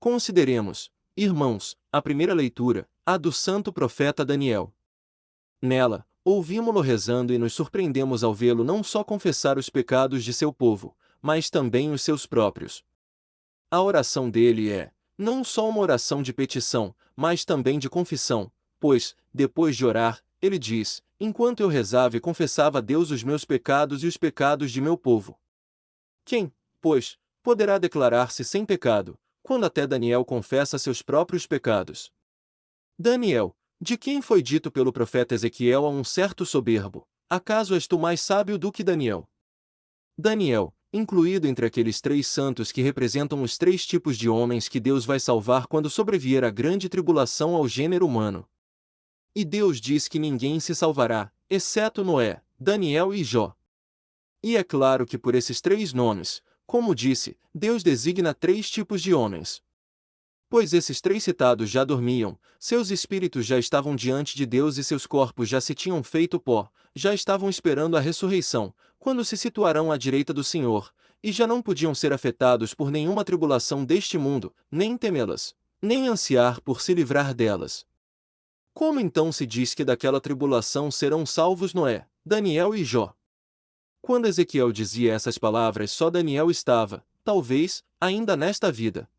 Consideremos, irmãos, a primeira leitura, a do santo profeta Daniel. Nela, ouvimo-lo rezando e nos surpreendemos ao vê-lo não só confessar os pecados de seu povo, mas também os seus próprios. A oração dele é, não só uma oração de petição, mas também de confissão, pois, depois de orar, ele diz, enquanto eu rezava e confessava a Deus os meus pecados e os pecados de meu povo. Quem, pois, poderá declarar-se sem pecado, quando até Daniel confessa seus próprios pecados? Daniel, de quem foi dito pelo profeta Ezequiel a um certo soberbo, acaso és tu mais sábio do que Daniel? Daniel, incluído entre aqueles 3 santos que representam os 3 tipos de homens que Deus vai salvar quando sobrevier a grande tribulação ao gênero humano. E Deus diz que ninguém se salvará, exceto Noé, Daniel e Jó. E é claro que por esses 3 nomes, como disse, Deus designa 3 tipos de homens. Pois esses 3 citados já dormiam, seus espíritos já estavam diante de Deus e seus corpos já se tinham feito pó, já estavam esperando a ressurreição, quando se situarão à direita do Senhor, e já não podiam ser afetados por nenhuma tribulação deste mundo, nem temê-las, nem ansiar por se livrar delas. Como então se diz que daquela tribulação serão salvos Noé, Daniel e Jó? Quando Ezequiel dizia essas palavras, só Daniel estava, talvez, ainda nesta vida.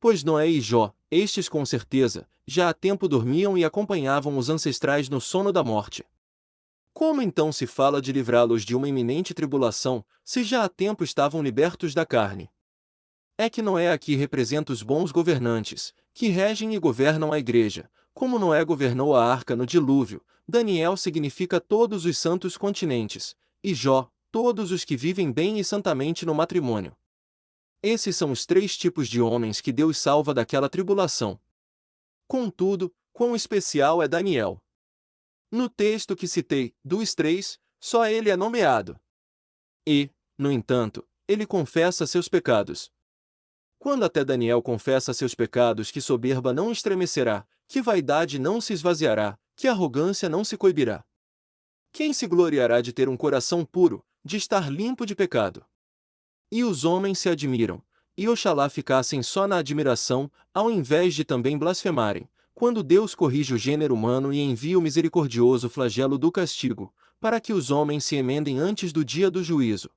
Pois Noé e Jó, estes com certeza, já há tempo dormiam e acompanhavam os ancestrais no sono da morte. Como então se fala de livrá-los de uma iminente tribulação, se já há tempo estavam libertos da carne? É que Noé aqui representa os bons governantes, que regem e governam a igreja, como Noé governou a arca no dilúvio. Daniel significa todos os santos continentes, e Jó, todos os que vivem bem e santamente no matrimônio. Esses são os 3 tipos de homens que Deus salva daquela tribulação. Contudo, quão especial é Daniel! No texto que citei, dos 3, só ele é nomeado. E, no entanto, ele confessa seus pecados. Quando até Daniel confessa seus pecados, que soberba não estremecerá, que vaidade não se esvaziará, que arrogância não se coibirá. Quem se gloriará de ter um coração puro, de estar limpo de pecado? E os homens se admiram, e oxalá ficassem só na admiração, ao invés de também blasfemarem, quando Deus corrige o gênero humano e envia o misericordioso flagelo do castigo, para que os homens se emendem antes do dia do juízo.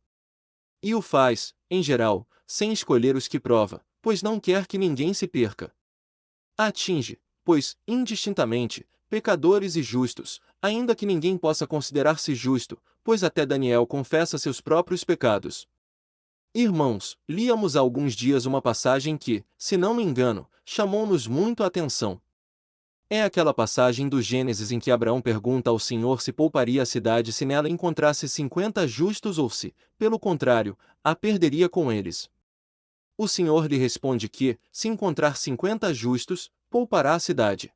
E o faz, em geral, sem escolher os que prova, pois não quer que ninguém se perca. Atinge, pois, indistintamente, pecadores e justos, ainda que ninguém possa considerar-se justo, pois até Daniel confessa seus próprios pecados. Irmãos, líamos há alguns dias uma passagem que, se não me engano, chamou-nos muito a atenção. É aquela passagem do Gênesis em que Abraão pergunta ao Senhor se pouparia a cidade se nela encontrasse 50 justos ou se, pelo contrário, a perderia com eles. O Senhor lhe responde que, se encontrar 50 justos, poupará a cidade.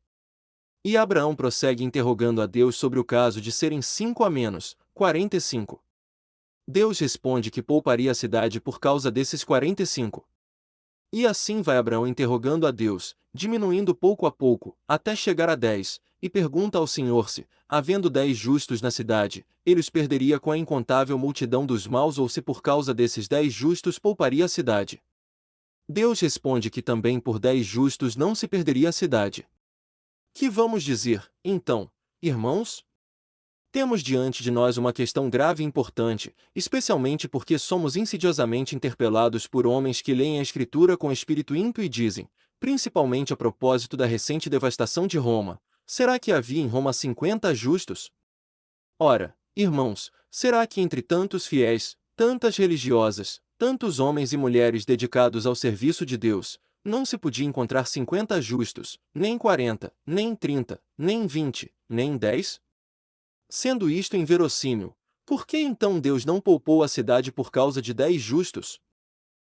E Abraão prossegue interrogando a Deus sobre o caso de serem 5 a menos, 45. Deus responde que pouparia a cidade por causa desses 45. E assim vai Abraão interrogando a Deus, diminuindo pouco a pouco, até chegar a 10, e pergunta ao Senhor se, havendo 10 justos na cidade, ele os perderia com a incontável multidão dos maus ou se por causa desses 10 justos pouparia a cidade. Deus responde que também por 10 justos não se perderia a cidade. Que vamos dizer, então, irmãos? Temos diante de nós uma questão grave e importante, especialmente porque somos insidiosamente interpelados por homens que leem a Escritura com espírito ímpio e dizem, principalmente a propósito da recente devastação de Roma, será que havia em Roma 50 justos? Ora, irmãos, será que entre tantos fiéis, tantas religiosas, tantos homens e mulheres dedicados ao serviço de Deus, não se podia encontrar 50 justos, nem 40, nem 30, nem 20, nem 10? Sendo isto inverossímil, por que então Deus não poupou a cidade por causa de 10 justos?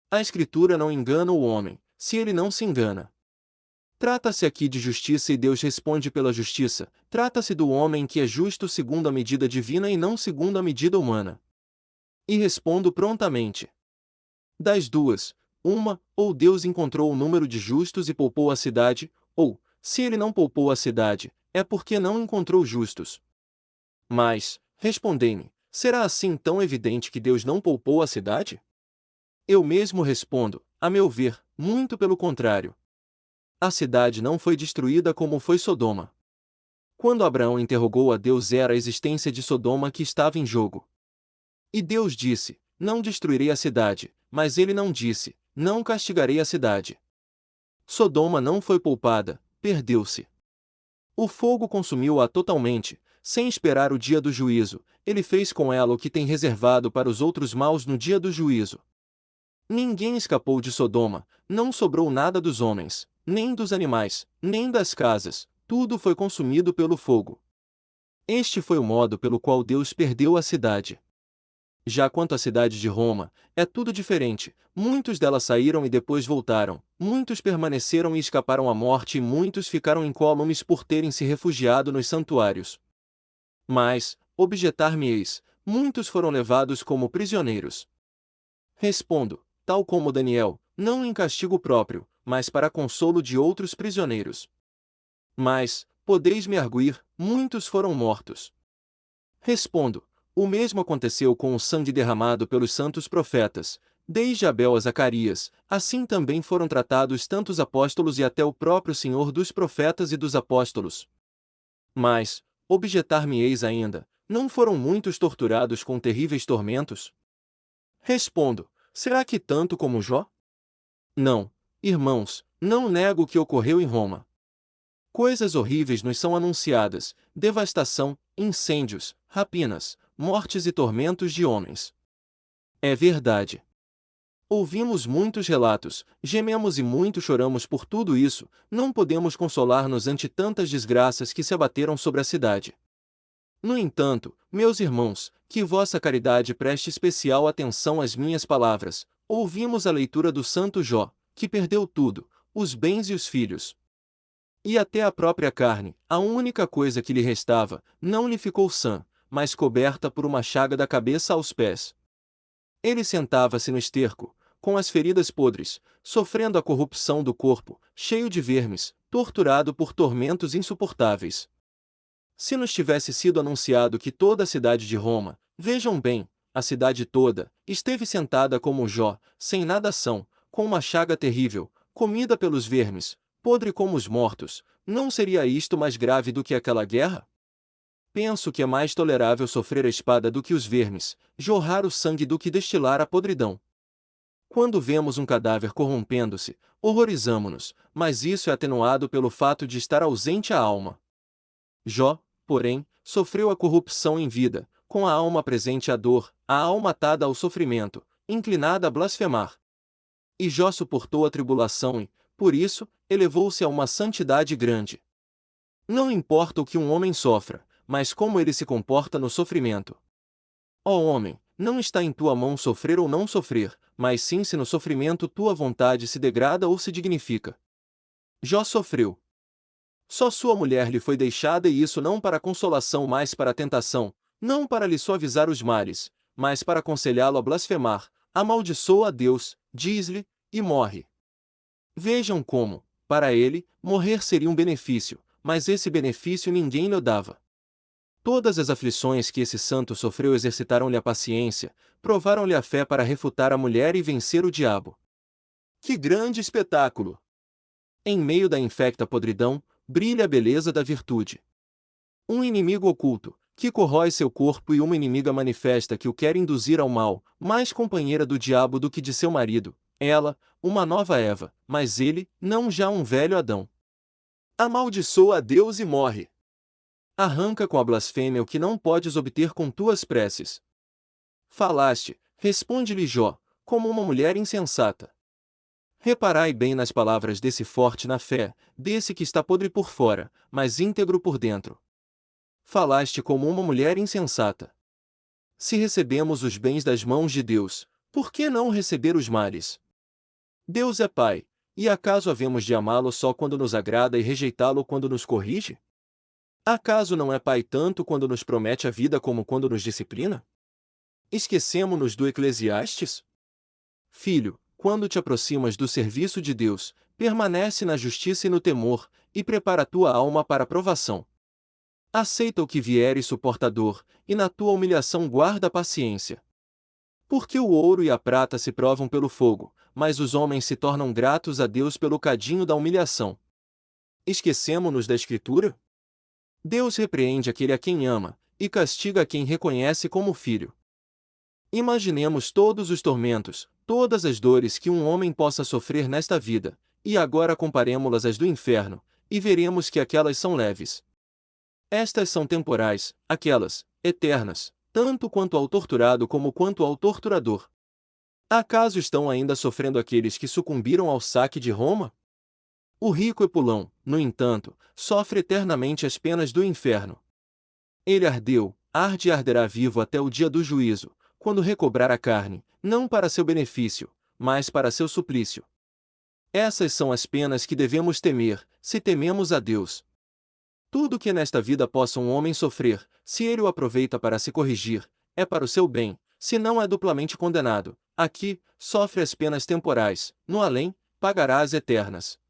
A Escritura não engana o homem, se ele não se engana. Trata-se aqui de justiça e Deus responde pela justiça, trata-se do homem que é justo segundo a medida divina e não segundo a medida humana. E respondo prontamente. Das duas, uma, ou Deus encontrou o número de justos e poupou a cidade, ou, se ele não poupou a cidade, é porque não encontrou justos. Mas, respondei-me, será assim tão evidente que Deus não poupou a cidade? Eu mesmo respondo, a meu ver, muito pelo contrário. A cidade não foi destruída como foi Sodoma. Quando Abraão interrogou a Deus, era a existência de Sodoma que estava em jogo. E Deus disse, não destruirei a cidade, mas ele não disse, não castigarei a cidade. Sodoma não foi poupada, perdeu-se. O fogo consumiu-a totalmente, sem esperar o dia do juízo, ele fez com ela o que tem reservado para os outros maus no dia do juízo. Ninguém escapou de Sodoma, não sobrou nada dos homens, nem dos animais, nem das casas, tudo foi consumido pelo fogo. Este foi o modo pelo qual Deus perdeu a cidade. Já quanto à cidade de Roma, é tudo diferente. Muitos delas saíram e depois voltaram, muitos permaneceram e escaparam à morte e muitos ficaram incólumes por terem se refugiado nos santuários. Mas, objetar-me-eis, muitos foram levados como prisioneiros. Respondo, tal como Daniel, não em castigo próprio, mas para consolo de outros prisioneiros. Mas, podeis me arguir, muitos foram mortos. Respondo, o mesmo aconteceu com o sangue derramado pelos santos profetas, desde Abel a Zacarias, assim também foram tratados tantos apóstolos e até o próprio Senhor dos profetas e dos apóstolos. Mas, objetar-me-eis ainda, não foram muitos torturados com terríveis tormentos? Respondo, será que tanto como Jó? Não, irmãos, não nego o que ocorreu em Roma. Coisas horríveis nos são anunciadas, devastação, incêndios, rapinas, mortes e tormentos de homens. É verdade. Ouvimos muitos relatos, gememos e muito choramos por tudo isso, não podemos consolar-nos ante tantas desgraças que se abateram sobre a cidade. No entanto, meus irmãos, que vossa caridade preste especial atenção às minhas palavras. Ouvimos a leitura do santo Jó, que perdeu tudo, os bens e os filhos. E até a própria carne, a única coisa que lhe restava, não lhe ficou sã, mas coberta por uma chaga da cabeça aos pés. Ele sentava-se no esterco, com as feridas podres, sofrendo a corrupção do corpo, cheio de vermes, torturado por tormentos insuportáveis. Se nos tivesse sido anunciado que toda a cidade de Roma, vejam bem, a cidade toda, esteve sentada como Jó, sem nadação, com uma chaga terrível, comida pelos vermes, podre como os mortos, não seria isto mais grave do que aquela guerra? Penso que é mais tolerável sofrer a espada do que os vermes, jorrar o sangue do que destilar a podridão. Quando vemos um cadáver corrompendo-se, horrorizamo-nos, mas isso é atenuado pelo fato de estar ausente a alma. Jó, porém, sofreu a corrupção em vida, com a alma presente à dor, a alma atada ao sofrimento, inclinada a blasfemar. E Jó suportou a tribulação e, por isso, elevou-se a uma santidade grande. Não importa o que um homem sofra, mas como ele se comporta no sofrimento. Ó homem, não está em tua mão sofrer ou não sofrer, mas sim se no sofrimento tua vontade se degrada ou se dignifica. Jó sofreu. Só sua mulher lhe foi deixada e isso não para consolação mas para tentação, não para lhe suavizar os males, mas para aconselhá-lo a blasfemar, amaldiçoa a Deus, diz-lhe, e morre. Vejam como, para ele, morrer seria um benefício, mas esse benefício ninguém lhe dava. Todas as aflições que esse santo sofreu exercitaram-lhe a paciência, provaram-lhe a fé para refutar a mulher e vencer o diabo. Que grande espetáculo! Em meio da infecta podridão, brilha a beleza da virtude. Um inimigo oculto, que corrói seu corpo e uma inimiga manifesta que o quer induzir ao mal, mais companheira do diabo do que de seu marido, ela, uma nova Eva, mas ele, não já um velho Adão. Amaldiçoa a Deus e morre. Arranca com a blasfêmia o que não podes obter com tuas preces. Falaste, responde-lhe Jó, como uma mulher insensata. Reparai bem nas palavras desse forte na fé, desse que está podre por fora, mas íntegro por dentro. Falaste como uma mulher insensata. Se recebemos os bens das mãos de Deus, por que não receber os males? Deus é Pai, e acaso havemos de amá-lo só quando nos agrada e rejeitá-lo quando nos corrige? Acaso não é Pai tanto quando nos promete a vida como quando nos disciplina? Esquecemo-nos do Eclesiastes? Filho, quando te aproximas do serviço de Deus, permanece na justiça e no temor, e prepara tua alma para a provação. Aceita o que vier e suporta a dor, e na tua humilhação guarda a paciência. Porque o ouro e a prata se provam pelo fogo, mas os homens se tornam gratos a Deus pelo cadinho da humilhação. Esquecemo-nos da Escritura? Deus repreende aquele a quem ama, e castiga a quem reconhece como filho. Imaginemos todos os tormentos, todas as dores que um homem possa sofrer nesta vida, e agora comparemo-las às do inferno, e veremos que aquelas são leves. Estas são temporais, aquelas, eternas, tanto quanto ao torturado como quanto ao torturador. Acaso estão ainda sofrendo aqueles que sucumbiram ao saque de Roma? O rico Epulão, no entanto, sofre eternamente as penas do inferno. Ele ardeu, arde e arderá vivo até o dia do juízo, quando recobrar a carne, não para seu benefício, mas para seu suplício. Essas são as penas que devemos temer, se tememos a Deus. Tudo que nesta vida possa um homem sofrer, se ele o aproveita para se corrigir, é para o seu bem, se não é duplamente condenado. Aqui, sofre as penas temporais, no além, pagará as eternas.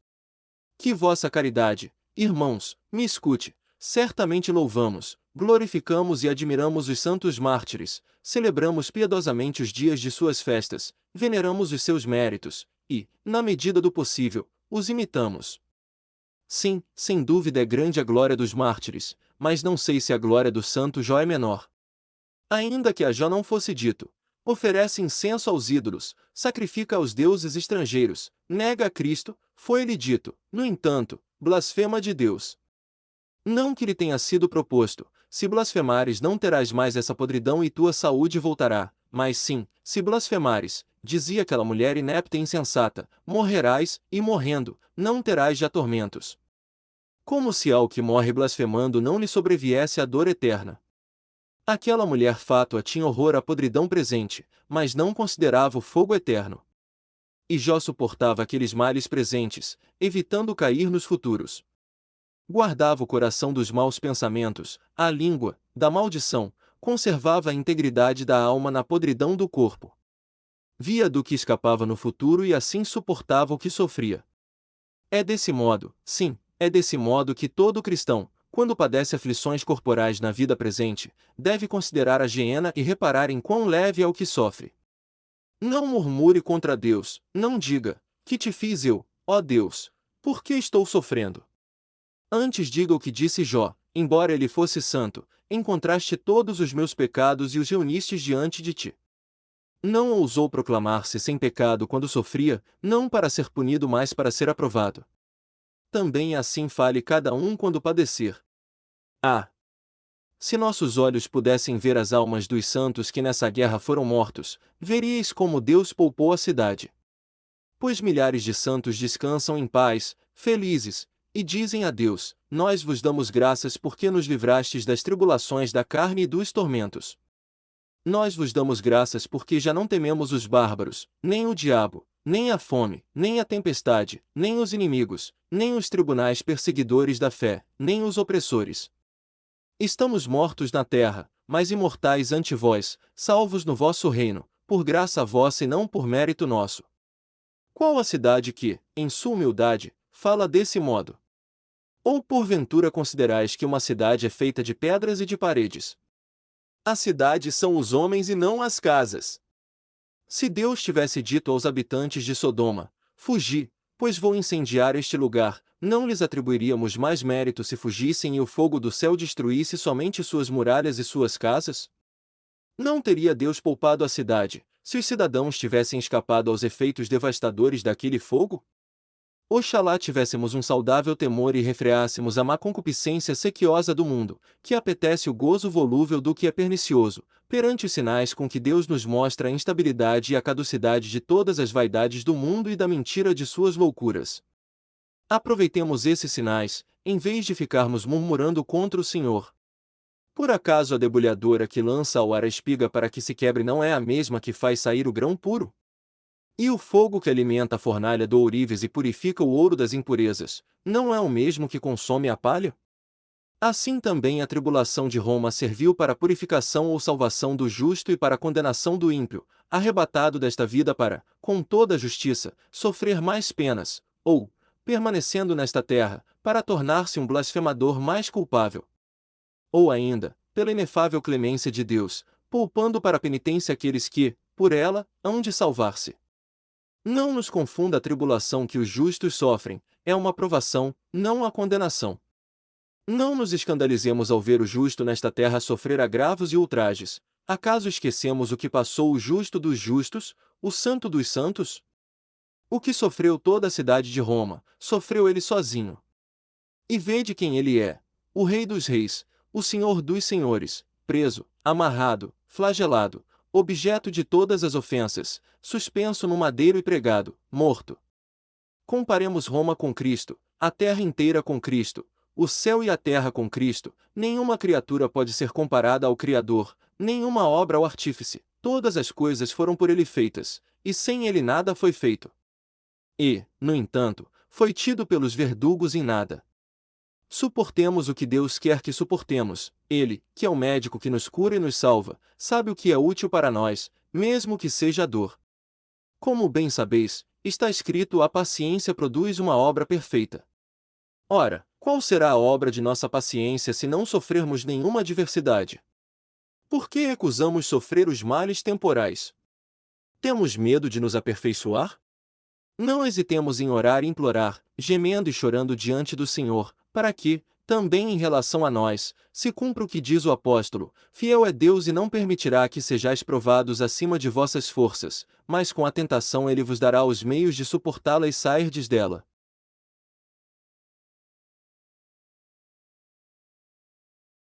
Que vossa caridade, irmãos, me escute, certamente louvamos, glorificamos e admiramos os santos mártires, celebramos piedosamente os dias de suas festas, veneramos os seus méritos, e, na medida do possível, os imitamos. Sim, sem dúvida é grande a glória dos mártires, mas não sei se a glória do santo Jó é menor. Ainda que a Jó não fosse dito, oferece incenso aos ídolos, sacrifica aos deuses estrangeiros, nega a Cristo, foi-lhe dito, no entanto, blasfema de Deus. Não que lhe tenha sido proposto, se blasfemares não terás mais essa podridão e tua saúde voltará, mas sim, se blasfemares, dizia aquela mulher inepta e insensata, morrerás, e morrendo, não terás já tormentos. Como se ao que morre blasfemando não lhe sobreviesse a dor eterna. Aquela mulher fátua tinha horror à podridão presente, mas não considerava o fogo eterno. E Jó suportava aqueles males presentes, evitando cair nos futuros. Guardava o coração dos maus pensamentos, a língua, da maldição, conservava a integridade da alma na podridão do corpo. Via do que escapava no futuro e assim suportava o que sofria. É desse modo, sim, é desse modo que todo cristão, quando padece aflições corporais na vida presente, deve considerar a geena e reparar em quão leve é o que sofre. Não murmure contra Deus, não diga, que te fiz eu, ó Deus, por que estou sofrendo? Antes diga o que disse Jó, embora ele fosse santo, encontraste todos os meus pecados e os reunistes diante de ti. Não ousou proclamar-se sem pecado quando sofria, não para ser punido mas para ser aprovado. Também assim fale cada um quando padecer. Ah! Se nossos olhos pudessem ver as almas dos santos que nessa guerra foram mortos, veríeis como Deus poupou a cidade. Pois milhares de santos descansam em paz, felizes, e dizem a Deus, nós vos damos graças porque nos livrastes das tribulações da carne e dos tormentos. Nós vos damos graças porque já não tememos os bárbaros, nem o diabo, nem a fome, nem a tempestade, nem os inimigos, nem os tribunais perseguidores da fé, nem os opressores. Estamos mortos na terra, mas imortais ante vós, salvos no vosso reino, por graça vossa e não por mérito nosso. Qual a cidade que, em sua humildade, fala desse modo? Ou porventura considerais que uma cidade é feita de pedras e de paredes? A cidade são os homens e não as casas. Se Deus tivesse dito aos habitantes de Sodoma, fugi, pois vou incendiar este lugar, não lhes atribuiríamos mais mérito se fugissem e o fogo do céu destruísse somente suas muralhas e suas casas? Não teria Deus poupado a cidade, se os cidadãos tivessem escapado aos efeitos devastadores daquele fogo? Oxalá tivéssemos um saudável temor e refreássemos a má concupiscência sequiosa do mundo, que apetece o gozo volúvel do que é pernicioso, perante os sinais com que Deus nos mostra a instabilidade e a caducidade de todas as vaidades do mundo e da mentira de suas loucuras. Aproveitemos esses sinais, em vez de ficarmos murmurando contra o Senhor. Por acaso a debulhadora que lança ao ar a espiga para que se quebre não é a mesma que faz sair o grão puro? E o fogo que alimenta a fornalha do ourives e purifica o ouro das impurezas, não é o mesmo que consome a palha? Assim também a tribulação de Roma serviu para a purificação ou salvação do justo e para a condenação do ímpio, arrebatado desta vida para, com toda a justiça, sofrer mais penas, ou, permanecendo nesta terra, para tornar-se um blasfemador mais culpável. Ou ainda, pela inefável clemência de Deus, poupando para a penitência aqueles que, por ela, hão de salvar-se. Não nos confunda a tribulação que os justos sofrem, é uma provação, não a condenação. Não nos escandalizemos ao ver o justo nesta terra sofrer agravos e ultrajes. Acaso esquecemos o que passou o justo dos justos, o santo dos santos? O que sofreu toda a cidade de Roma, sofreu ele sozinho. E vede quem ele é, o Rei dos Reis, o Senhor dos Senhores, preso, amarrado, flagelado, objeto de todas as ofensas, suspenso no madeiro e pregado, morto. Comparemos Roma com Cristo, a terra inteira com Cristo, o céu e a terra com Cristo. Nenhuma criatura pode ser comparada ao Criador, nenhuma obra ao Artífice. Todas as coisas foram por ele feitas, e sem ele nada foi feito. E, no entanto, foi tido pelos verdugos em nada. Suportemos o que Deus quer que suportemos. Ele, que é o médico que nos cura e nos salva, sabe o que é útil para nós, mesmo que seja a dor. Como bem sabeis, está escrito: a paciência produz uma obra perfeita. Ora, qual será a obra de nossa paciência se não sofrermos nenhuma adversidade? Por que recusamos sofrer os males temporais? Temos medo de nos aperfeiçoar? Não hesitemos em orar e implorar, gemendo e chorando diante do Senhor, para que, também em relação a nós, se cumpra o que diz o apóstolo: fiel é Deus e não permitirá que sejais provados acima de vossas forças, mas com a tentação ele vos dará os meios de suportá-la e sairdes dela.